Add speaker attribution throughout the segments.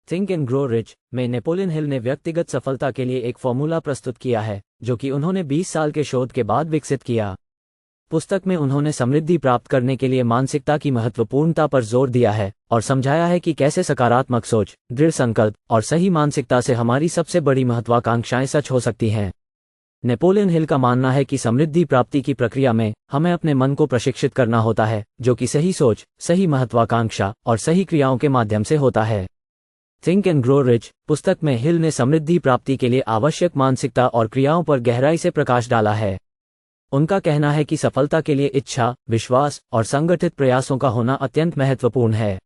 Speaker 1: Think and grow rich में Napoleon Hill ने व्यक्तिगत सफलता के लिए एक फॉर्मूला प्रस्तुत किया है जो कि उन्होंने 20 साल के शोध के बाद विकसित किया। पुस्तक में उन्होंने समृद्धि प्राप्त करने के लिए मानसिकता की महत्वपूर्णता पर जोर दिया है और समझाया है कि कैसे सकारात्मक सोच, दृढ़ संकल्प और सही मानसिकता से हमारी सबसे बड़ी महत्वाकांक्षाएं सच हो सकती हैं। नेपोलियन हिल का मानना है कि समृद्धि प्राप्ति की प्रक्रिया में हमें अपने मन को प्रशिक्षित करना होता है, जो कि सही सोच, सही महत्वाकांक्षा और सही क्रियाओं के माध्यम से होता है। थिंक एंड ग्रो रिच पुस्तक में हिल ने समृद्धि प्राप्ति के लिए आवश्यक मानसिकता और क्रियाओं पर गहराई से प्रकाश डाला है। उनका कहना है कि सफलता के लिए इच्छा, विश्वास और संगठित प्रयासों का होना अत्यंत महत्वपूर्ण है।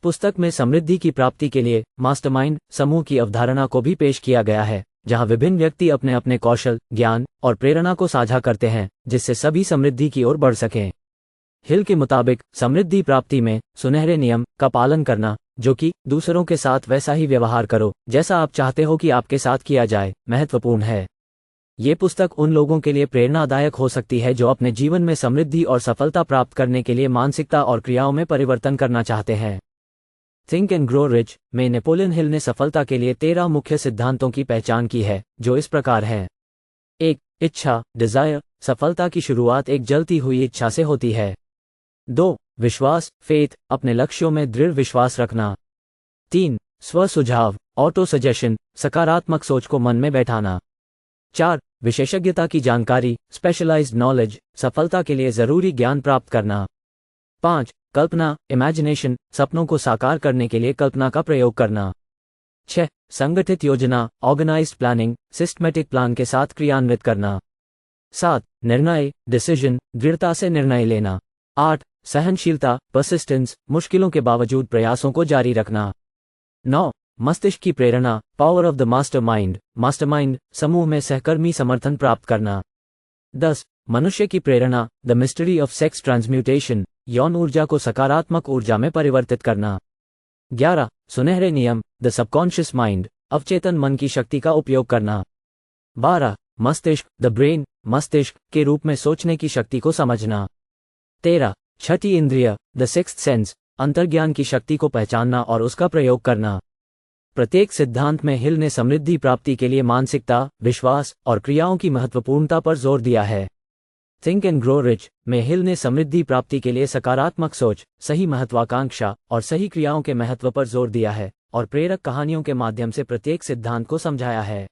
Speaker 1: पुस्तक में समृद्धि की प्राप्ति के लिए मास्टरमाइंड समूह की अवधारणा को भी पेश किया गया है, जहां विभिन्न व्यक्ति अपने अपने कौशल, ज्ञान और प्रेरणा को साझा करते हैं, जिससे सभी समृद्धि की ओर बढ़ सकें। हिल के मुताबिक समृद्धि प्राप्ति में सुनहरे नियम का पालन करना, जो कि दूसरों के साथ वैसा ही व्यवहार करो जैसा आप चाहते हो कि आपके साथ किया जाए, महत्वपूर्ण है। ये पुस्तक उन लोगों के लिए प्रेरणादायक हो सकती है जो अपने जीवन में समृद्धि और सफलता प्राप्त करने के लिए मानसिकता और क्रियाओं में परिवर्तन करना चाहते हैं। थिंक एंड ग्रो रिच में नेपोलियन हिल ने सफलता के लिए 13 मुख्य सिद्धांतों की पहचान की है, जो इस प्रकार हैं। 1. इच्छा, डिजायर, सफलता की शुरुआत एक जलती हुई इच्छा से होती है। 2. विश्वास, फेथ, अपने लक्ष्यों में दृढ़ विश्वास रखना। 3. स्व सुझाव, ऑटो सजेशन, सकारात्मक सोच को मन में बैठाना। 4. विशेषज्ञता की जानकारी, स्पेशलाइज्ड नॉलेज, सफलता के लिए जरूरी ज्ञान प्राप्त करना। 5. कल्पना, इमेजिनेशन, सपनों को साकार करने के लिए कल्पना का प्रयोग करना। 6. संगठित योजना, ऑर्गेनाइज्ड प्लानिंग, सिस्टमैटिक प्लान के साथ क्रियान्वित करना। 7. निर्णय, डिसीजन, दृढ़ता से निर्णय लेना। 8. सहनशीलता, परसिस्टेंस, मुश्किलों के बावजूद प्रयासों को जारी रखना। 9. मस्तिष्क की प्रेरणा, power of the mastermind, mastermind समूह में सहकर्मी समर्थन प्राप्त करना। 10. मनुष्य की प्रेरणा, the mystery of sex transmutation, यौन ऊर्जा को सकारात्मक ऊर्जा में परिवर्तित करना। 11. सुनहरे नियम, द सबकॉन्शियस माइंड, अवचेतन मन की शक्ति का उपयोग करना। 12. मस्तिष्क, द ब्रेन, मस्तिष्क के रूप में सोचने की शक्ति को समझना। 13. छठी इंद्रिय, द सिक्स्थ सेंस, अंतर्ज्ञान की शक्ति को पहचानना और उसका प्रयोग करना। प्रत्येक सिद्धांत में हिल ने समृद्धि प्राप्ति के लिए मानसिकता, विश्वास और क्रियाओं की महत्वपूर्णता पर जोर दिया है। थिंक एंड ग्रो रिच में हिल ने समृद्धि प्राप्ति के लिए सकारात्मक सोच, सही महत्वाकांक्षा और सही क्रियाओं के महत्व पर जोर दिया है और प्रेरक कहानियों के माध्यम से प्रत्येक सिद्धांत को समझाया है।